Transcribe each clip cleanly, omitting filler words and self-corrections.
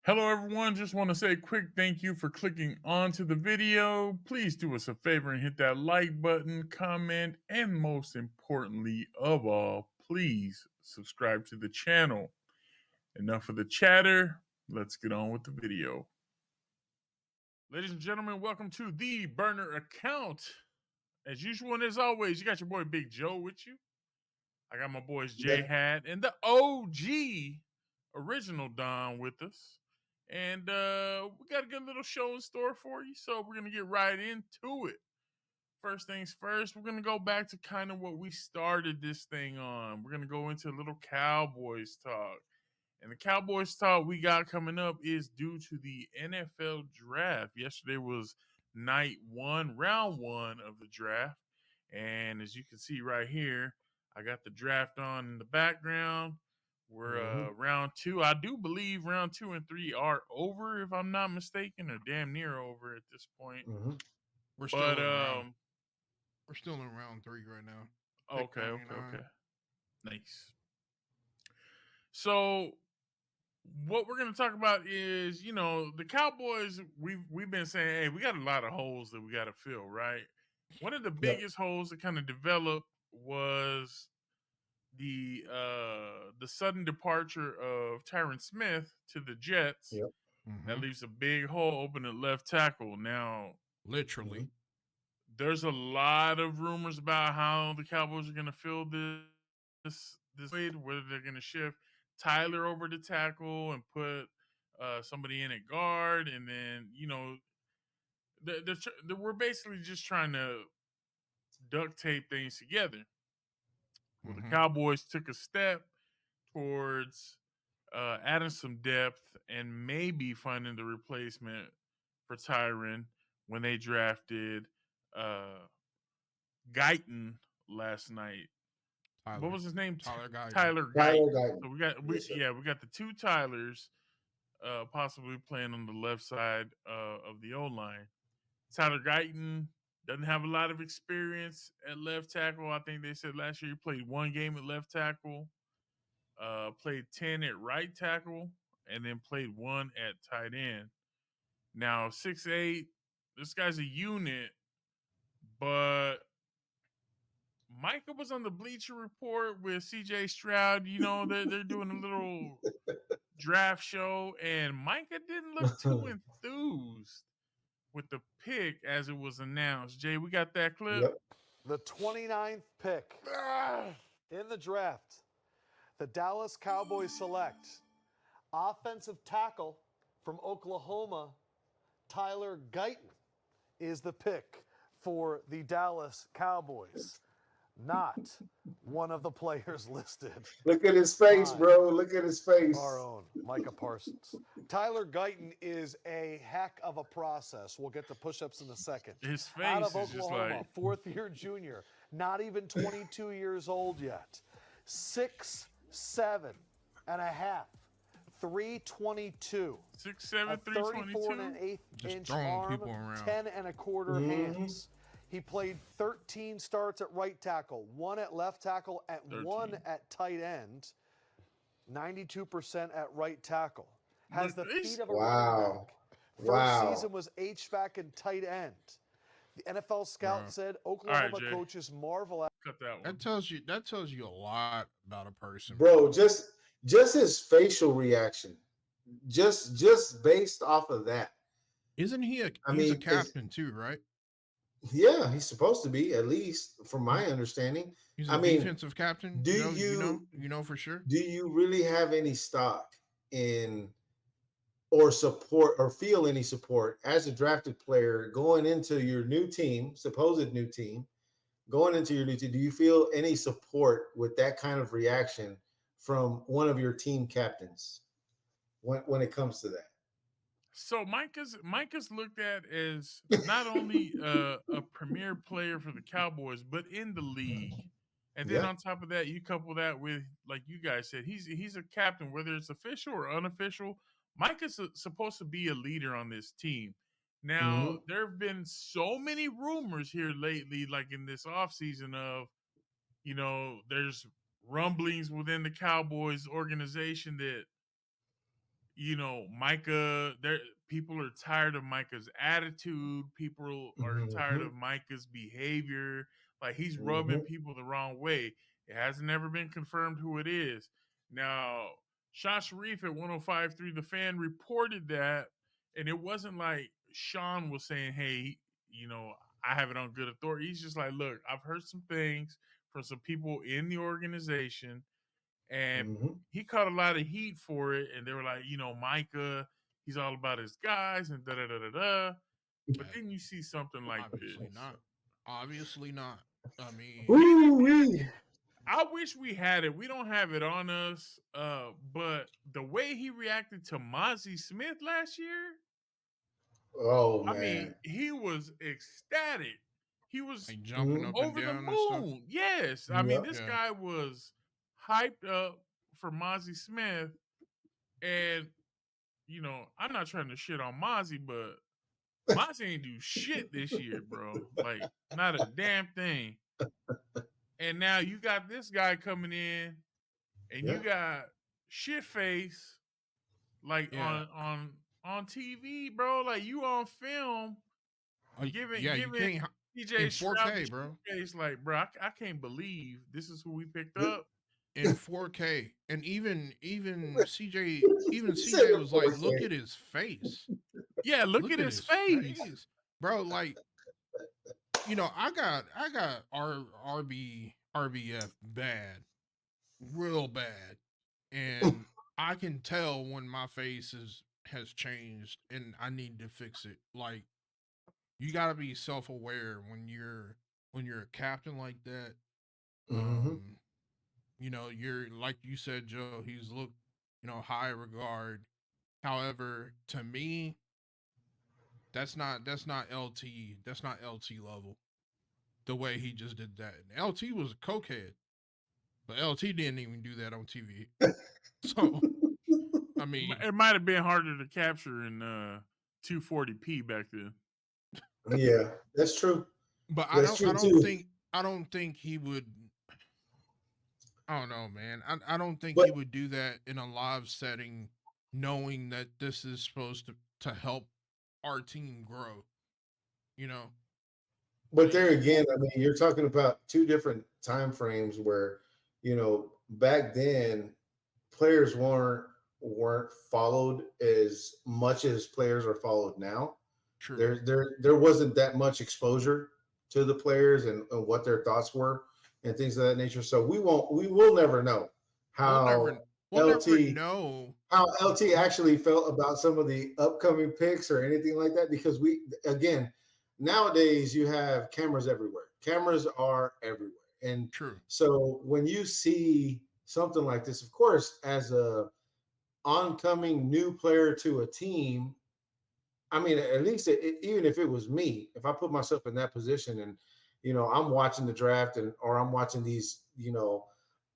Hello, everyone. Just want to say a quick thank you for clicking onto the video. Please do us a favor and hit that like button, comment, and most importantly of all, please subscribe to the channel. Enough of the chatter. Let's get on with the video. Ladies and gentlemen, welcome to the burner account. As usual and as always, you got your boy Big Joe with you. I got my boys J Hat and the OG original Don with us. And we got a good little show in store for you. So we're going to get right into it. First things first, we're going to go back to kind of what we started this thing on. We're going to go into a little Cowboys talk. And the Cowboys talk we got coming up is due to the NFL draft. Yesterday was night one, round one of the draft. And as you can see right here, I got the draft on in the background. We're round two. I do believe round 2 and 3 are over, if I'm not mistaken, or damn near over at this point. We're But still in round 3 right now. Okay. Nice. So what we're going to talk about is, the Cowboys. We've been saying, hey, we got a lot of holes that we got to fill, right? One of the biggest holes that kind of developed was the sudden departure of Tyron Smith to the Jets. Yep. That leaves a big hole open at left tackle. Now, Literally, there's a lot of rumors about how the Cowboys are going to fill this void, whether they're going to shift Tyler over to tackle and put somebody in at guard, and then we're basically just trying to duct tape things together. Well, the Cowboys took a step towards adding some depth and maybe finding the replacement for Tyron when they drafted Guyton last night. Tyler. What was his name? Tyler Guyton. Tyler Tyler Guyton. Guyton. So we got the two Tylers possibly playing on the left side of the O line. Tyler Guyton doesn't have a lot of experience at left tackle. I think they said last year he played one game at left tackle, played 10 at right tackle, and then played 1 at tight end. Now 6'8", this guy's a unit, but Micah was on the Bleacher Report with CJ Stroud. They're doing a little draft show, and Micah didn't look too enthused with the pick as it was announced. Jay, we got that clip? Yep. The 29th pick in the draft. The Dallas Cowboys select offensive tackle from Oklahoma, Tyler Guyton is the pick for the Dallas Cowboys. Not one of the players listed. Look at his face, bro. Look at his face. Our own Micah Parsons. Tyler Guyton is a heck of a process. We'll get to push-ups in a second. His face Out of is just Oklahoma, like... fourth-year junior, not even 22 years old yet. 6'7" and a half, 322. 6'7", 34 322? and an eighth inch throwing arm, people around. 10 and a quarter hands. He played 13 starts at right tackle, 1 at left tackle, and 13. 1 at tight end. 92% at right tackle. Has the feet of a running back. First season was HVAC and tight end. The NFL scout said Oklahoma coaches marvel at. Cut that one. That tells you a lot about a person, bro. Just his facial reaction, just based off of that. Isn't he he's a captain too, right? Yeah, he's supposed to be, at least from my understanding. He's a defensive captain. You know for sure? Do you really have any stock in or support or feel any support as a drafted player going into your new team, supposed new team, going into your new team? Do you feel any support with that kind of reaction from one of your team captains when it comes to that? So Micah's looked at as not only a premier player for the Cowboys, but in the league. And then on top of that, you couple that with, like you guys said, he's a captain, whether it's official or unofficial. Micah's supposed to be a leader on this team. Now, there have been so many rumors here lately, like in this offseason of, there's rumblings within the Cowboys organization that Micah, people are tired of Micah's attitude. People are tired of Micah's behavior. Like, he's rubbing people the wrong way. It hasn't ever been confirmed who it is. Now, Sean Sharif at 105.3 The Fan reported that, and it wasn't like Sean was saying, hey, I have it on good authority. He's just like, look, I've heard some things from some people in the organization, and he caught a lot of heat for it. And they were like, Micah, he's all about his guys and da-da-da-da-da. But then you see something like Obviously this. not. Obviously not. I mean, I wish we had it. We don't have it on us. But the way he reacted to Mozzie Smith last year, oh man, I mean, he was ecstatic. He was like jumping up and over the down and stuff. moon. Yes. I mean, this guy was hyped up for Mozzie Smith. And, I'm not trying to shit on Mozzie, but Mozzie ain't do shit this year, bro. Like, not a damn thing. And now you got this guy coming in, and you got shitface, like on TV, bro. Like, you on film, giving CJ Stroud 4K, bro. Face, like, bro, I can't believe this is who we picked up in 4K. And even CJ was like, look at his face. Yeah, look at his face. Bro. Like, I got RBF bad, real bad, and I can tell when my face has changed and I need to fix it. Like, you got to be self-aware when you're a captain like that. You're, like you said, Joe, he's looked, high regard. However, to me, that's not LT. That's not LT level. The way he just did that. LT was a cokehead, but LT didn't even do that on TV. So, I mean, it might have been harder to capture in 240p back then. Yeah, that's true. But I don't think he would. I don't know, man. I don't think he would do that in a live setting, knowing that this is supposed to help our team grow. But there again, I mean, you're talking about two different time frames where, back then players weren't followed as much as players are followed now. True. There wasn't that much exposure to the players and what their thoughts were and things of that nature. So we will never know how we'll never know how LT actually felt about some of the upcoming picks or anything like that, because nowadays you have cameras everywhere. Cameras are everywhere. And true. So when you see something like this, of course, as a oncoming new player to a team, I mean, at least even if it was me, if I put myself in that position and, I'm watching the draft or I'm watching these,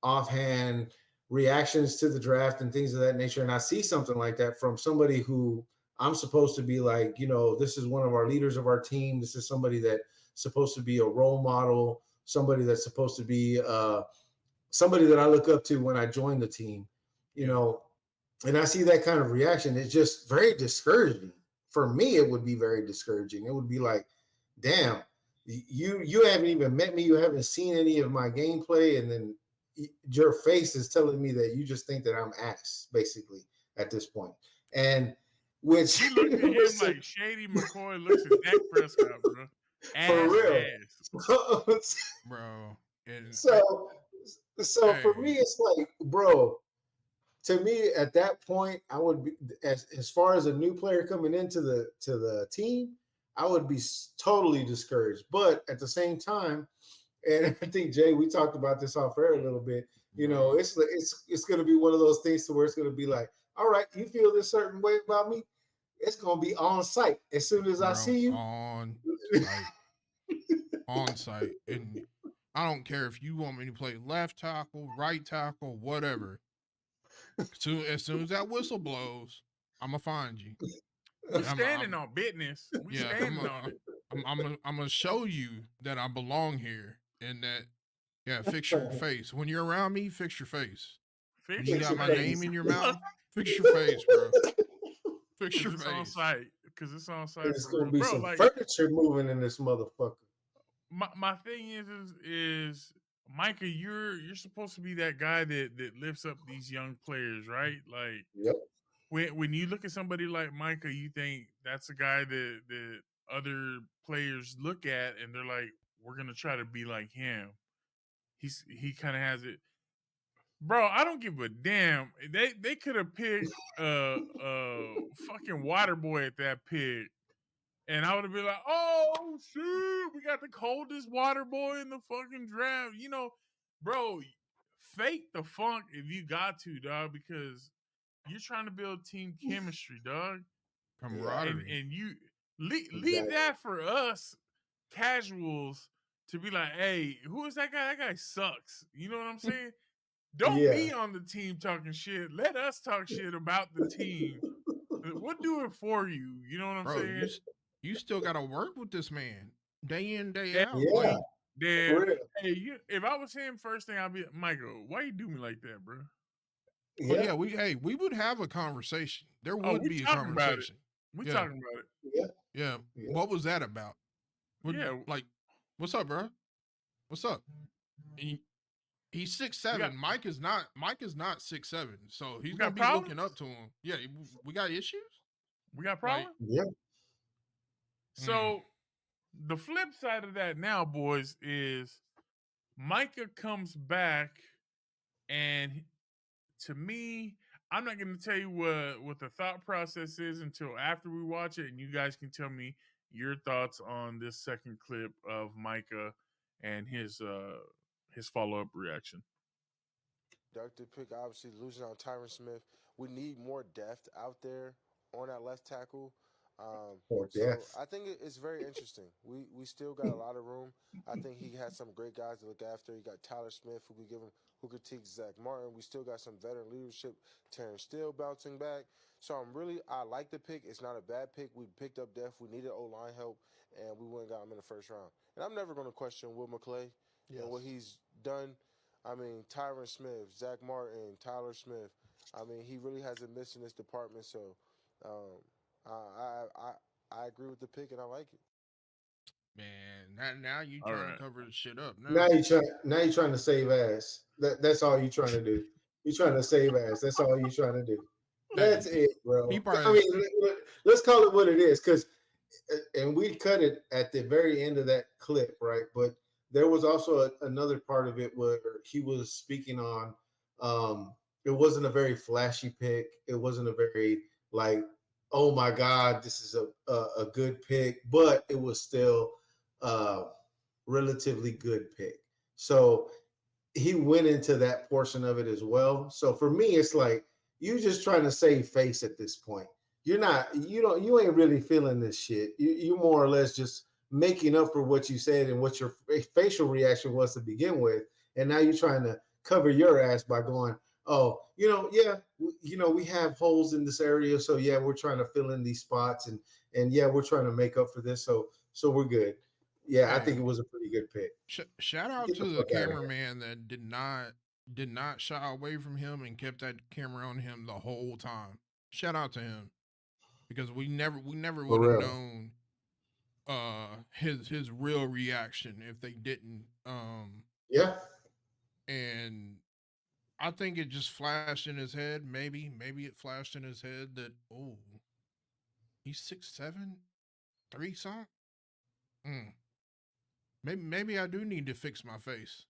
offhand reactions to the draft and things of that nature, and I see something like that from somebody who I'm supposed to be like, this is one of our leaders of our team. This is somebody that's supposed to be a role model, somebody that's supposed to be somebody that I look up to when I join the team, and I see that kind of reaction. It's just very discouraging. For me, it would be very discouraging. It would be like, damn, you haven't even met me. You haven't seen any of my gameplay. And then your face is telling me that you just think that I'm ass, basically, at this point. And which he looked at him like Shady McCoy looks at Dak Prescott, bro. For real. Bro. So for me, it's like, bro, to me, at that point, I would be as far as a new player coming into the team, I would be totally discouraged. But at the same time, and I think Jay, we talked about this off air a little bit. It's going to be one of those things to where it's going to be like, all right, you feel this certain way about me, it's going to be on site as soon as I see you. On site, and I don't care if you want me to play left tackle, right tackle, whatever. As soon as that whistle blows, I'm gonna find you. We're standing on business. I'm gonna show you that I belong here and that fix your face. When you're around me, fix your face. When you got my name in your mouth, Fix your face, bro. Fix your It's on face. site. Because it's on site There's for gonna real. be Bro, some like, furniture moving in this motherfucker. my thing is Micah, you're supposed to be that guy that lifts up these young players, right? Like Yep. when you look at somebody like Micah, you think that's a guy that other players look at and they're like, we're gonna try to be like him. He kind of has it, bro. I don't give a damn. They could have picked fucking water boy at that pick. And I would have been like, oh, shoot, we got the coldest water boy in the fucking draft. You know, bro, fake the funk if you got to, dog, because you're trying to build team chemistry, dog. Camaraderie. And you leave Exactly. that for us casuals to be like, hey, who is that guy? That guy sucks. You know what I'm saying? Don't Yeah. be on the team talking shit. Let us talk shit about the team. We'll do it for you. You know what I'm Bro, saying? you still gotta work with this man day in, day Every out. Yeah. Like, week, For then, real. hey, if I was him, first thing I'd be, Michael, why you do me like that, bro? oh Yeah. yeah, we would have a conversation. There Oh, would we be a talking about it. conversation. We Yeah. talking about it. Yeah. Yeah. Yeah. What was that about? What, Yeah. like, what's up, bro? What's up? He's 6'7". got- Mike is not 6'7", so he's We gonna got be looking problems? up to him. Yeah, we got issues. We got Like, problems. Yeah. So the flip side of that now, boys, is Micah comes back, and to me, I'm not going to tell you what the thought process is until after we watch it, and you guys can tell me your thoughts on this second clip of Micah and his follow up reaction. Productive pick, obviously losing on Tyron Smith. We need more depth out there on that left tackle. Or So death. I think it's very interesting. We still got a lot of room. I think he has some great guys to look after. You got Tyler Smith who could teach Zach Martin. We still got some veteran leadership. Terrence Steele bouncing back. So I like the pick. It's not a bad pick. We picked up depth. We needed O-line help, and we went and got him in the first round. And I'm never going to question Will McClay and what he's done. I mean, Tyron Smith, Zach Martin, Tyler Smith. I mean, he really hasn't missed in this department. So I agree with the pick, and I like it. man, now you All trying right. to cover the shit up. Now you're trying to save ass. That's all you're trying to do. You're trying to save ass. That's all you're trying to do. That's it, bro. He probably- I mean, let's call it what it is, because, and we cut it at the very end of that clip, right? But there was also another part of it where he was speaking on. It wasn't a very flashy pick. It wasn't a very like, oh my God, this is a good pick, but it was still relatively good pick. So he went into that portion of it as well. So for me, it's like you just trying to save face at this point. You ain't really feeling this shit. You more or less just making up for what you said and what your facial reaction was to begin with. And now you're trying to cover your ass by going, oh, we have holes in this area. So yeah, we're trying to fill in these spots and yeah, we're trying to make up for this. So we're good. Yeah, I think it was a pretty good pick. Shout out to the cameraman that did not shy away from him and kept that camera on him the whole time. Shout out to him, because we never would have known his real reaction if they didn't. Yeah. And I think it just flashed in his head. Maybe it flashed in his head that, oh, he's 6'7", 3 something. Maybe I do need to fix my face.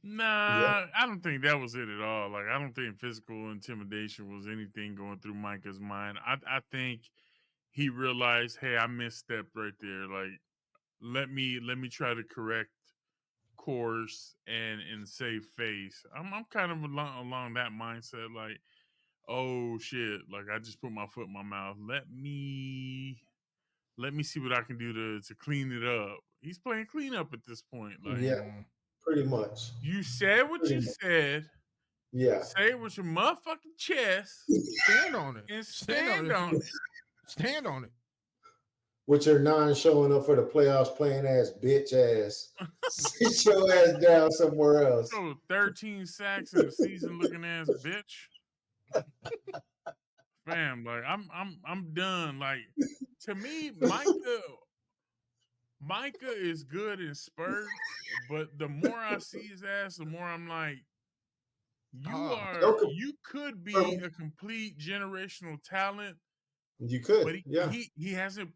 Nah, I don't think that was it at all. Like, I don't think physical intimidation was anything going through Micah's mind. I think he realized, hey, I misstepped right there. Like, let me try to correct course and save face. I'm kind of along that mindset. Like, oh shit, like I just put my foot in my mouth. Let me see what I can do to clean it up. He's playing cleanup at this point. Like, yeah, pretty much. You said what you said. Yeah. Say it with your motherfucking chest. Stand on it. And stand on it. Stand on it. With your non-showing up for the playoffs, playing ass, bitch ass. Sit your ass down somewhere else. So 13 sacks in the season, looking ass bitch. fam, like I'm done. Like to me, Micah is good in spurts, but the more I see his ass, the more I'm like, Don't you could be compare- a complete generational talent, You could, but yeah. he hasn't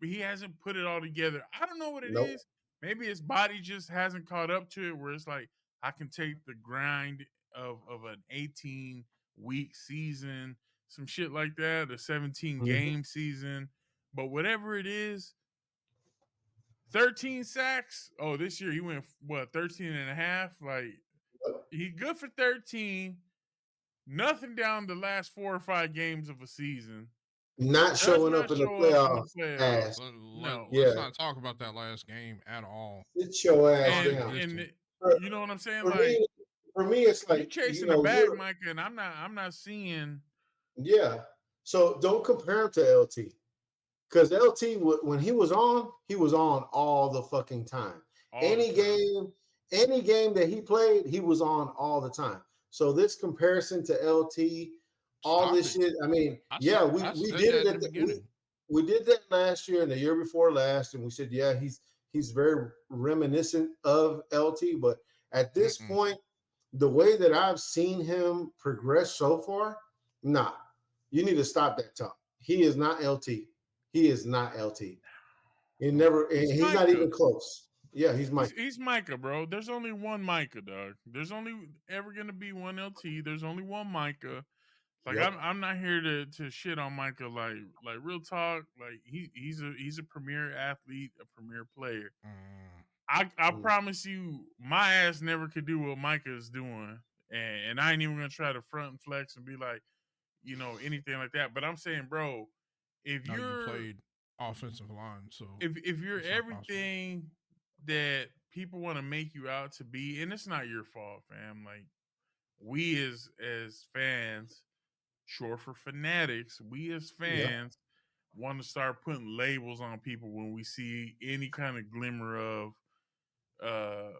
put it all together. I don't know what it Nope. is. Maybe his body just hasn't caught up to it. Where it's like I can take the grind of an 18-week season, some shit like that, a 17 Mhm. game season. But whatever it is, 13 sacks. Oh, this year he went what 13 and a half. Like he good for 13. Nothing down the last 4 or 5 games of a season. Not Does showing up not in the show up in the playoffs. playoffs. Ass. No. Let's Yeah. not talk about that last game at all. Sit your ass down. Non-existent. You know what I'm saying? For Like me, it's you like, chasing the bag, Micah, and I'm not seeing. yeah. So don't compare him to LT. Because LT, when he was on all the fucking time. All Any the time. game that he played, he was on all the time. So this comparison to LT, all Stop this it. shit. I mean, I yeah, said, we I said did that it in at the beginning. we did that last year and the year before last, and we said, yeah, he's very reminiscent of LT. But at this Mm-mm. point, the way that I've seen him progress so far, nah, you need to stop that talk. He is not LT. He is not LT. He never. He's He's not Micah. even close. Yeah, he's Mike. He's Micah, bro. There's only one Micah, dog. There's only ever gonna be one LT. There's only one Micah. Like Yep. I'm not here to shit on Micah. Like real talk. Like he's a premier athlete, a premier player. Mm. I promise you, my ass never could do what Micah is doing, and I ain't even gonna try to front and flex and be like, anything like that. But I'm saying, bro, if Now you you're played offensive line, so if you're it's not possible. everything that people want to make you out to be, and it's not your fault, fam. Like we as fans, short for fanatics, we as Yep. fans want to start putting labels on people when we see any kind of glimmer of uh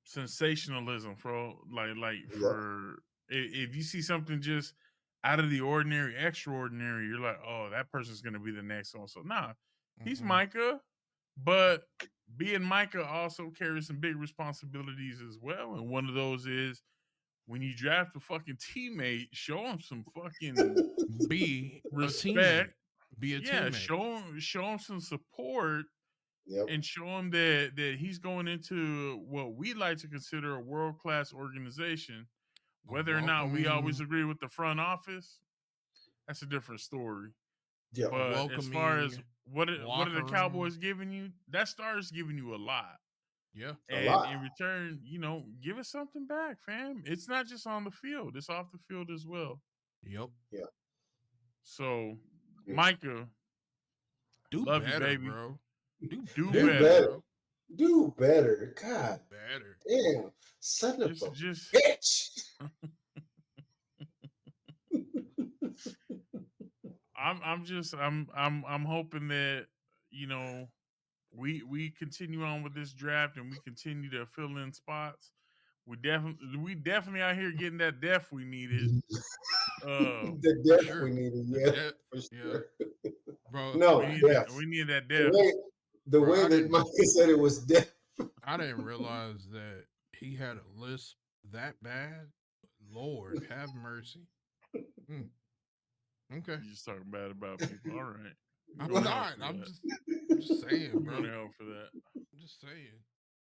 sensationalism Yep. for if you see something just out of the ordinary, extraordinary, you're like, oh, that person's gonna be the next one. So nah, he's Mm-mm. Micah, but being Micah also carries some big responsibilities as well. And one of those is when you draft a fucking teammate, show him some fucking Be a respect. teammate. Be a Yeah, teammate. show him some support Yep. and show him that he's going into what we like to consider a world class organization. Whether or not we always Welcoming, agree with the front office, that's a different story. Yep. a But as far as welcoming what are locker the room. Cowboys giving you? That star's giving you a lot, Yeah. A and lot. in return, give us something back, fam. It's not just on the field; it's off the field as well. Yep. Yeah. So, Yeah. Micah, Do love you, better, baby. bro. Do Do Do better, better. better. bro. Do better. Do God better. damn. Son of a Just bitch. I'm hoping that we continue on with this draft and we continue to fill in spots. We definitely out here getting that depth we needed. The For depth we sure. needed. The Yeah, depth. for Yeah. sure. Bro, No, we need that depth. we need that The depth. way the bro, way that Micah said it was depth. I didn't realize that he had a lisp that bad. Lord, have mercy. Mm, okay. You just talking bad about people. All right. I'm Go to hell not. for I'm that. just saying, Go to bro. hell for that. I'm just saying.